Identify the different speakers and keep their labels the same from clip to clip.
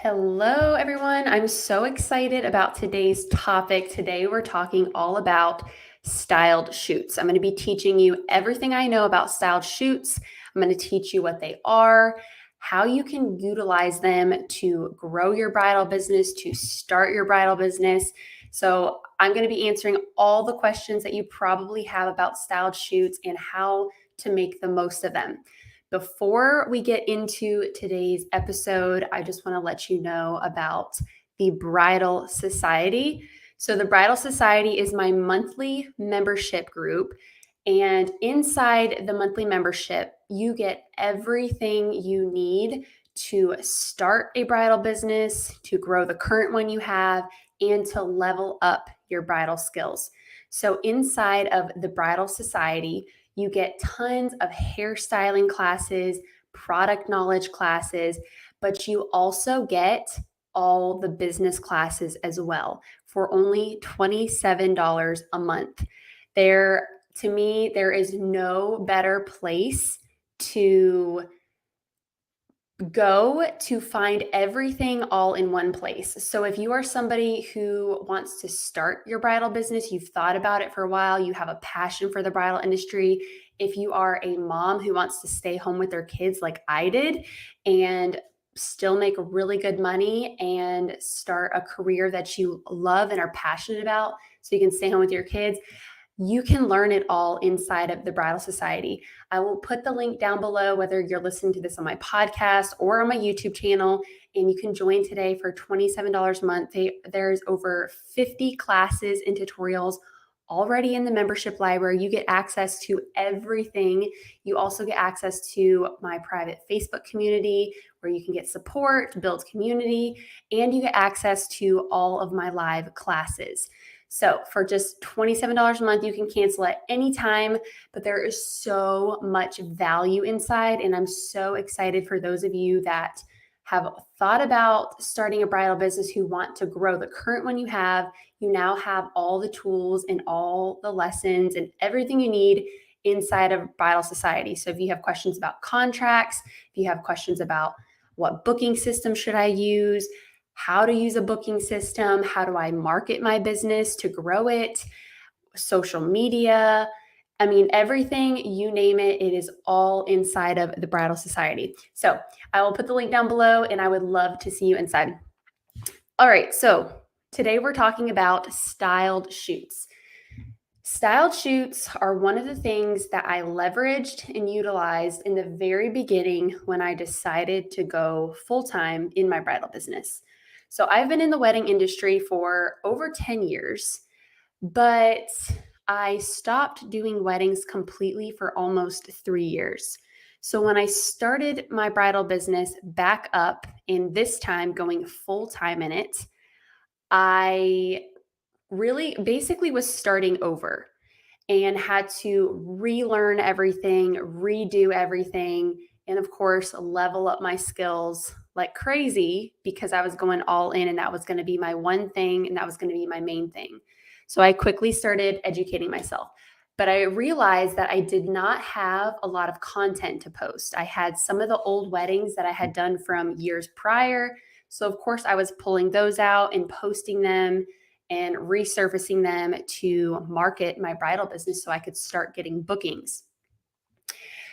Speaker 1: Hello, everyone. I'm so excited about today's topic. Today, we're talking all about styled shoots. I'm going to be teaching you everything I know about styled shoots. I'm going to teach you what they are, how you can utilize them to grow your bridal business, to start your bridal business. So, I'm going to be answering all the questions that you probably have about styled shoots and how to make the most of them. Before we get into today's episode, I just want to let you know about the Bridal Society. So, the Bridal Society is my monthly membership group. And inside the monthly membership, you get everything you need to start a bridal business, to grow the current one you have, and to level up your bridal skills. So, inside of the Bridal Society, you get tons of hairstyling classes, product knowledge classes, but you also get all the business classes as well for only $27 a month. To me, there is no better place to go to find everything all in one place. So if you are somebody who wants to start your bridal business, you've thought about it for a while, you have a passion for the bridal industry, if you are a mom who wants to stay home with their kids like I did and still make really good money and start a career that you love and are passionate about so you can stay home with your kids, you can learn it all inside of the Bridal Society. I will put the link down below, whether you're listening to this on my podcast or on my YouTube channel, and you can join today for $27 a month. There's over 50 classes and tutorials already in the membership library. You get access to everything. You also get access to my private Facebook community where you can get support, build community, and you get access to all of my live classes. So for just $27 a month, you can cancel at any time, but there is so much value inside. And I'm so excited for those of you that have thought about starting a bridal business who want to grow the current one you have. You now have all the tools and all the lessons and everything you need inside of Bridal Society. So if you have questions about contracts, if you have questions about what booking system should I use, how to use a booking system, how do I market my business to grow it, social media, I mean, everything, you name it, it is all inside of the Bridal Society. So I will put the link down below and I would love to see you inside. All right, so today we're talking about styled shoots. Styled shoots are one of the things that I leveraged and utilized in the very beginning when I decided to go full-time in my bridal business. So I've been in the wedding industry for over 10 years, but I stopped doing weddings completely for almost 3 years. So when I started my bridal business back up, and this time going full-time in it, I really basically was starting over and had to relearn everything, redo everything, and of course, level up my skills like crazy because I was going all in and that was going to be my one thing and that was going to be my main thing. So I quickly started educating myself. But I realized that I did not have a lot of content to post. I had some of the old weddings that I had done from years prior. So, of course, I was pulling those out and posting them and resurfacing them to market my bridal business so I could start getting bookings.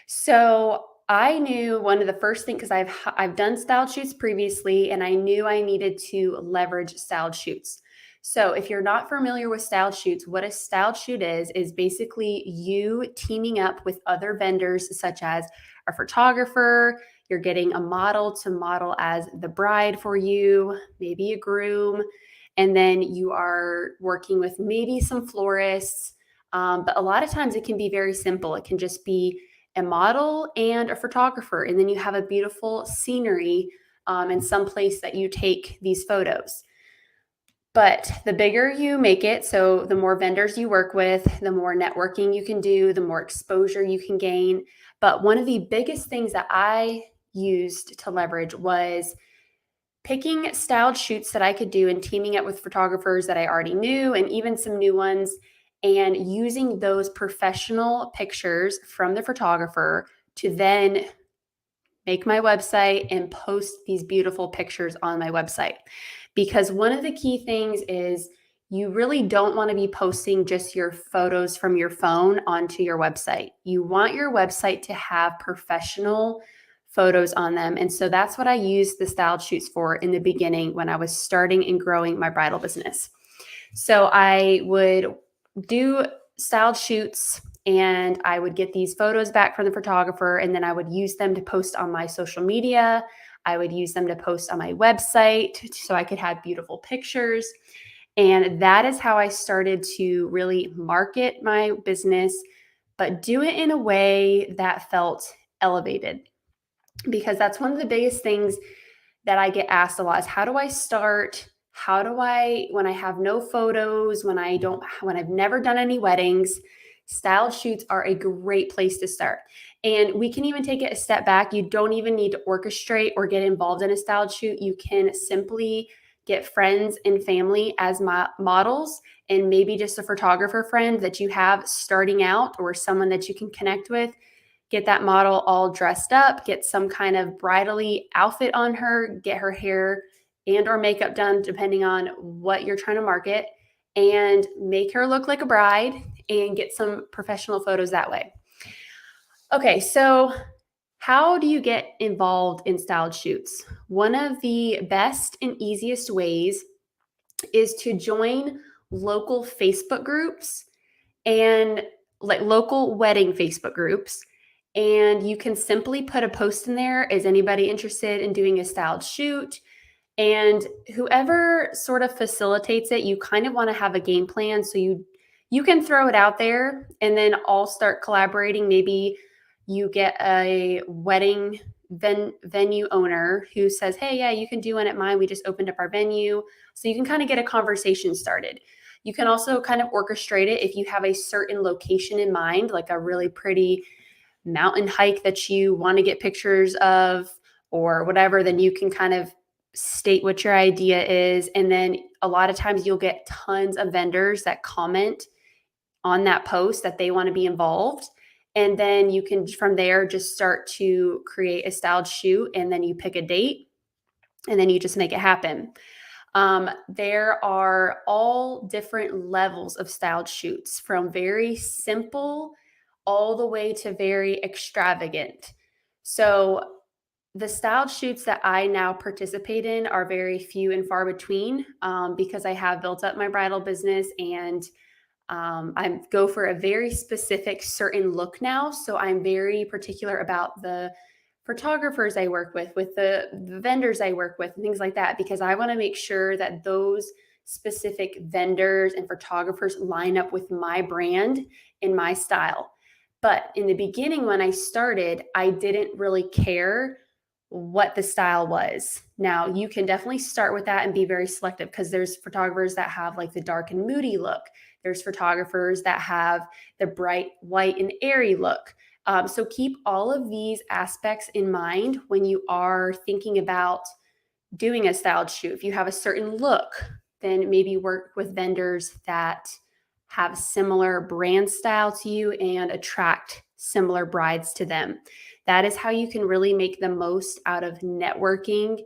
Speaker 1: So I knew one of the first things, because I've done styled shoots previously, and I knew I needed to leverage styled shoots. So if you're not familiar with styled shoots, what a styled shoot is basically you teaming up with other vendors such as a photographer, you're getting a model to model as the bride for you, maybe a groom, and then you are working with maybe some florists. But a lot of times it can be very simple. It can just be a model and a photographer, and then you have a beautiful scenery in some place that you take these photos. But the bigger you make it, so the more vendors you work with, the more networking you can do, the more exposure you can gain. But one of the biggest things that I used to leverage was picking styled shoots that I could do and teaming up with photographers that I already knew and even some new ones, and using those professional pictures from the photographer to then make my website and post these beautiful pictures on my website. Because one of the key things is you really don't want to be posting just your photos from your phone onto your website. You want your website to have professional photos on them. And so that's what I used the styled shoots for in the beginning when I was starting and growing my bridal business. So I would do styled shoots and I would get these photos back from the photographer, and then I would use them to post on my social media. I would use them to post on my website so I could have beautiful pictures. And that is how I started to really market my business, but do it in a way that felt elevated. Because that's one of the biggest things that I get asked a lot is, how do I start? How do I, when I have no photos, when I've never done any weddings, styled shoots are a great place to start. And we can even take it a step back. You don't even need to orchestrate or get involved in a styled shoot. You can simply get friends and family as models, and maybe just a photographer friend that you have starting out or someone that you can connect with. Get that model all dressed up, get some kind of bridal-y outfit on her, get her hair and or makeup done, depending on what you're trying to market, and make her look like a bride and get some professional photos that way. Okay, so how do you get involved in styled shoots? One of the best and easiest ways is to join local Facebook groups and like local wedding Facebook groups. And you can simply put a post in there. Is anybody interested in doing a styled shoot? And whoever sort of facilitates it, you kind of want to have a game plan. So you can throw it out there and then all start collaborating. Maybe you get a wedding venue owner who says, hey, yeah, you can do one at mine. We just opened up our venue. So you can kind of get a conversation started. You can also kind of orchestrate it if you have a certain location in mind, like a really pretty mountain hike that you want to get pictures of or whatever, then you can kind of state what your idea is. And then a lot of times you'll get tons of vendors that comment on that post that they want to be involved. And then you can, from there, just start to create a styled shoot, and then you pick a date and then you just make it happen. There are all different levels of styled shoots, from very simple all the way to very extravagant. So the styled shoots that I now participate in are very few and far between, because I have built up my bridal business, and I go for a very specific certain look now. So I'm very particular about the photographers I work with the vendors I work with, and things like that, because I want to make sure that those specific vendors and photographers line up with my brand and my style. But in the beginning, when I started, I didn't really care what the style was. Now, you can definitely start with that and be very selective, because there's photographers that have like the dark and moody look. There's photographers that have the bright white and airy look. So keep all of these aspects in mind when you are thinking about doing a styled shoot. If you have a certain look, then maybe work with vendors that have similar brand style to you and attract similar brides to them. That is how you can really make the most out of networking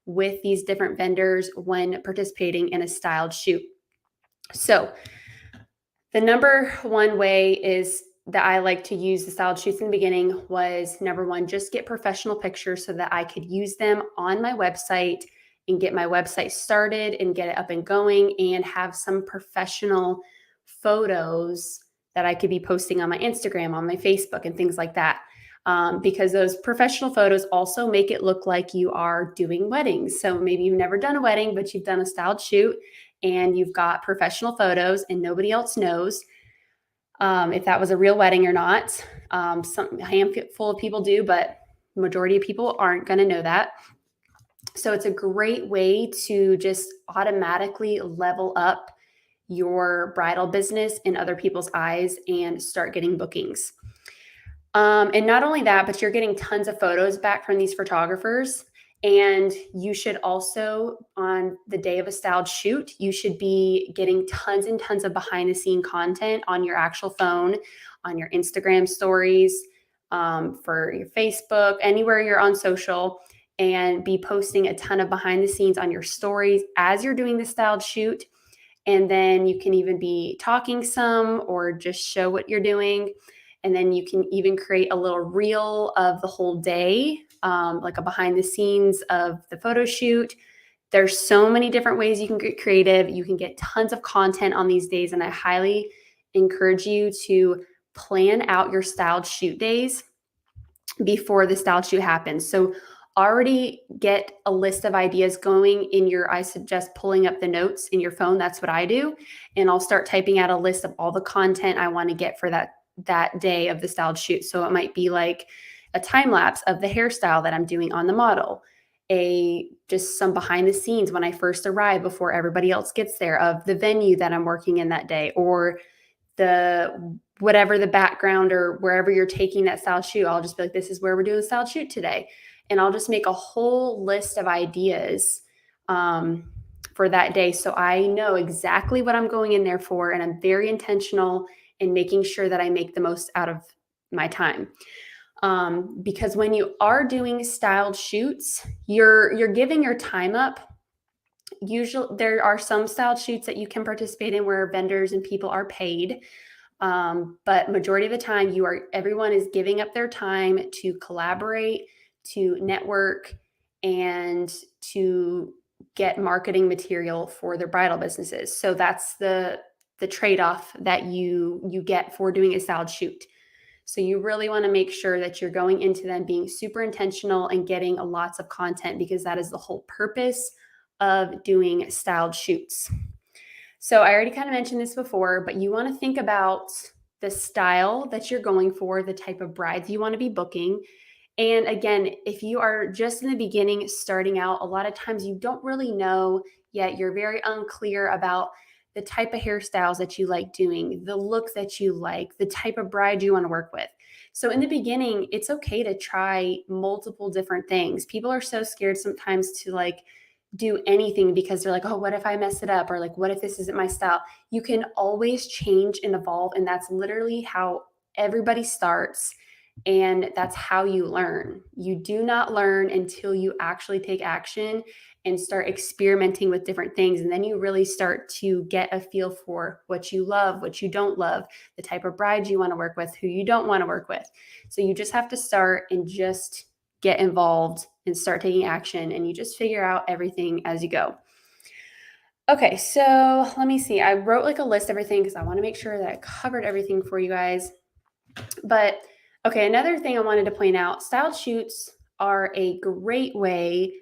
Speaker 1: with these different vendors when participating in a styled shoot. So the number one way is that I like to use the styled shoots in the beginning was, number one, just get professional pictures so that I could use them on my website and get my website started and get it up and going, and have some professional photos that I could be posting on my Instagram, on my Facebook, and things like that. Because those professional photos also make it look like you are doing weddings. So maybe you've never done a wedding, but you've done a styled shoot and you've got professional photos and nobody else knows if that was a real wedding or not. A handful of people do, but majority of people aren't going to know that. So it's a great way to just automatically level up your bridal business in other people's eyes and start getting bookings. And not only that, but you're getting tons of photos back from these photographers. And you should also, on the day of a styled shoot, you should be getting tons and tons of behind the scene content on your actual phone, on your Instagram stories, for your Facebook, anywhere you're on social, and be posting a ton of behind the scenes on your stories as you're doing the styled shoot. And then you can even be talking some or just show what you're doing. And then you can even create a little reel of the whole day, like a behind the scenes of the photo shoot. There's so many different ways you can get creative. You can get tons of content on these days. And I highly encourage you to plan out your styled shoot days before the style shoot happens. So already get a list of ideas going in I suggest pulling up the notes in your phone. That's what I do. And I'll start typing out a list of all the content I want to get for that day of the styled shoot. So it might be like a time lapse of the hairstyle that I'm doing on the model, just some behind the scenes when I first arrive before everybody else gets there of the venue that I'm working in that day, or the whatever the background or wherever you're taking that style shoot. I'll just be like, this is where we're doing the style shoot today. And I'll just make a whole list of ideas for that day. So I know exactly what I'm going in there for. And I'm very intentional in making sure that I make the most out of my time. Because when you are doing styled shoots, you're giving your time up. Usually there are some styled shoots that you can participate in where vendors and people are paid. But majority of the time everyone is giving up their time to collaborate, to network, and to get marketing material for their bridal businesses. So that's the trade-off that you get for doing a styled shoot. So you really want to make sure that you're going into them being super intentional and getting lots of content, because that is the whole purpose of doing styled shoots. So I already kind of mentioned this before, but you want to think about the style that you're going for, the type of brides you want to be booking. And again, if you are just in the beginning starting out, a lot of times you don't really know yet. You're very unclear about the type of hairstyles that you like doing, the look that you like, the type of bride you want to work with. So in the beginning, it's okay to try multiple different things. People are so scared sometimes to do anything because they're like, oh, what if I mess it up? Or like, what if this isn't my style? You can always change and evolve. And that's literally how everybody starts. And that's how you learn. You do not learn until you actually take action and start experimenting with different things. And then you really start to get a feel for what you love, what you don't love, the type of bride you want to work with, who you don't want to work with. So you just have to start and just get involved and start taking action, and you just figure out everything as you go. Okay, so let me see. I wrote a list of everything because I want to make sure that I covered everything for you guys. But okay, another thing I wanted to point out, styled shoots are a great way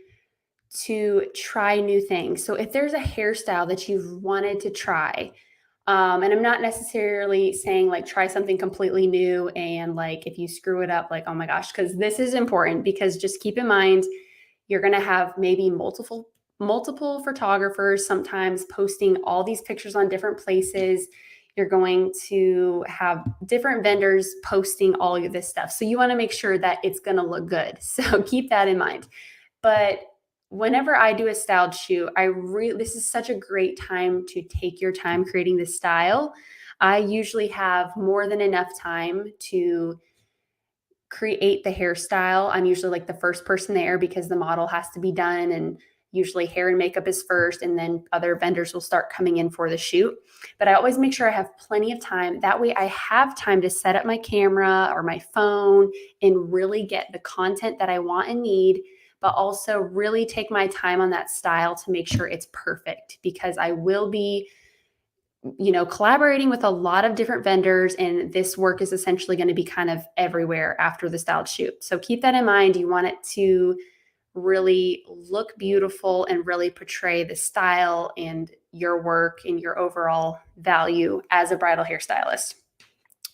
Speaker 1: to try new things. So if there's a hairstyle that you've wanted to try, and I'm not necessarily saying try something completely new and if you screw it up, oh my gosh, because this is important, because just keep in mind, you're going to have maybe multiple photographers sometimes posting all these pictures on different places. You're going to have different vendors posting all of this stuff. So you want to make sure that it's going to look good. So keep that in mind. But whenever I do a styled shoot, this is such a great time to take your time creating the style. I usually have more than enough time to create the hairstyle. I'm usually the first person there because the model has to be done, and usually hair and makeup is first, and then other vendors will start coming in for the shoot. But I always make sure I have plenty of time. That way I have time to set up my camera or my phone and really get the content that I want and need, but also really take my time on that style to make sure it's perfect, because I will be collaborating with a lot of different vendors, and this work is essentially going to be kind of everywhere after the styled shoot. So keep that in mind. You want it to really look beautiful and really portray the style and your work and your overall value as a bridal hairstylist.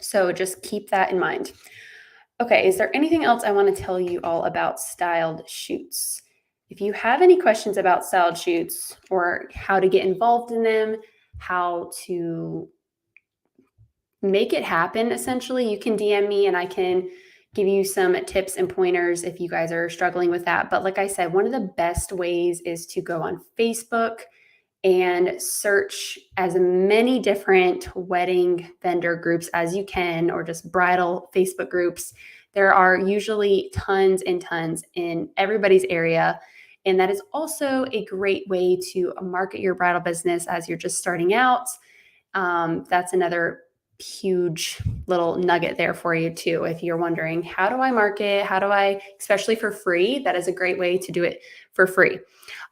Speaker 1: So just keep that in mind. Okay, is there anything else I want to tell you all about styled shoots? If you have any questions about styled shoots or how to get involved in them, how to make it happen, essentially, you can DM me and I can give you some tips and pointers if you guys are struggling with that. But like I said, one of the best ways is to go on Facebook and search as many different wedding vendor groups as you can, or just bridal Facebook groups. There are usually tons and tons in everybody's area. And that is also a great way to market your bridal business as you're just starting out. That's another huge little nugget there for you too. If you're wondering, how do I market? How do I, especially for free? That is a great way to do it for free.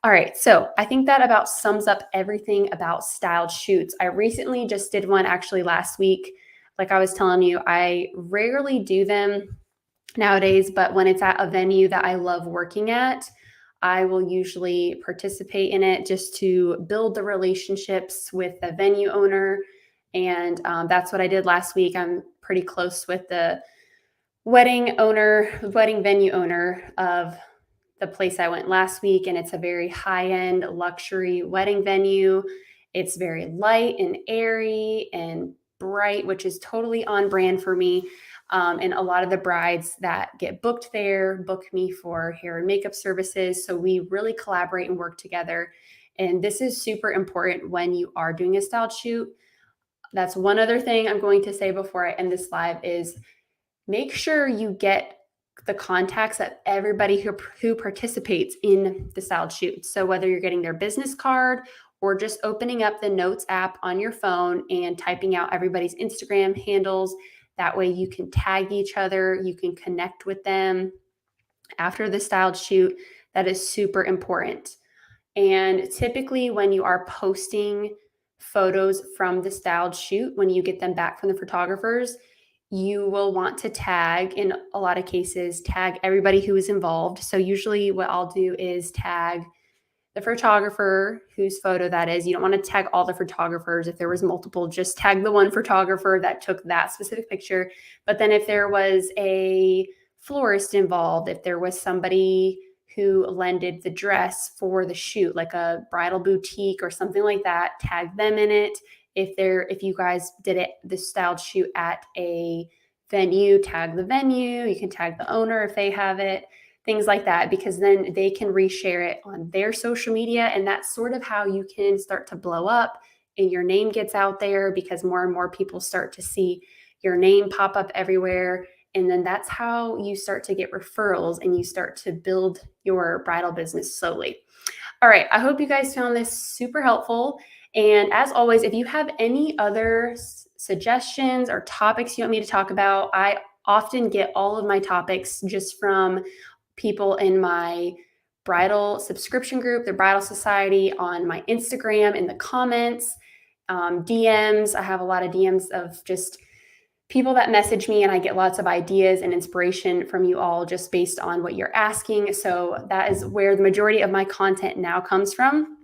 Speaker 1: All right, so I think that about sums up everything about styled shoots. I recently just did one actually last week. Like I was telling you, I rarely do them nowadays, but when it's at a venue that I love working at, I will usually participate in it just to build the relationships with the venue owner. And that's what I did last week. I'm pretty close with the wedding venue owner of the place I went last week, and it's a very high-end luxury wedding venue. It's very light and airy and bright, which is totally on brand for me. And a lot of the brides that get booked there book me for hair and makeup services. So we really collaborate and work together. And this is super important when you are doing a styled shoot. That's one other thing I'm going to say before I end this live is make sure you get the contacts of everybody who participates in the styled shoot. So whether you're getting their business card or just opening up the notes app on your phone and typing out everybody's Instagram handles, that way you can tag each other, you can connect with them after the styled shoot. That is super important. And typically when you are posting photos from the styled shoot, when you get them back from the photographers, you will want to tag, in a lot of cases, tag everybody who is involved. So usually what I'll do is tag the photographer whose photo that is. You don't want to tag all the photographers. If there was multiple, just tag the one photographer that took that specific picture. But then if there was a florist involved, if there was somebody who lended the dress for the shoot, like a bridal boutique or something like that, tag them in it. If you guys did the styled shoot at a venue, tag the venue. You can tag the owner if they have it, things like that, because then they can reshare it on their social media. And that's sort of how you can start to blow up and your name gets out there, because more and more people start to see your name pop up everywhere. And then that's how you start to get referrals and you start to build your bridal business slowly. All right, I hope you guys found this super helpful. And as always, if you have any other suggestions or topics you want me to talk about, I often get all of my topics just from people in my bridal subscription group, the Bridal Society, on my Instagram in the comments, DMs. I have a lot of DMs of just people that message me, and I get lots of ideas and inspiration from you all just based on what you're asking. So that is where the majority of my content now comes from.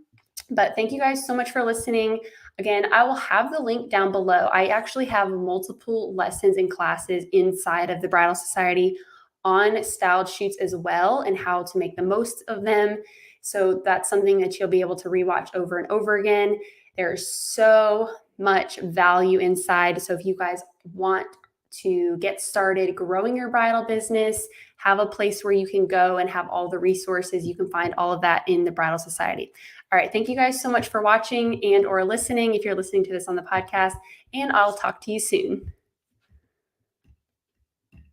Speaker 1: But thank you guys so much for listening. Again, I will have the link down below. I actually have multiple lessons and classes inside of the Bridal Society on styled shoots as well, and how to make the most of them. So that's something that you'll be able to rewatch over and over again. There's so much value inside. So if you guys want to get started growing your bridal business, have a place where you can go and have all the resources, you can find all of that in the Bridal Society. All right. Thank you guys so much for watching and or listening if you're listening to this on the podcast, and I'll talk to you soon.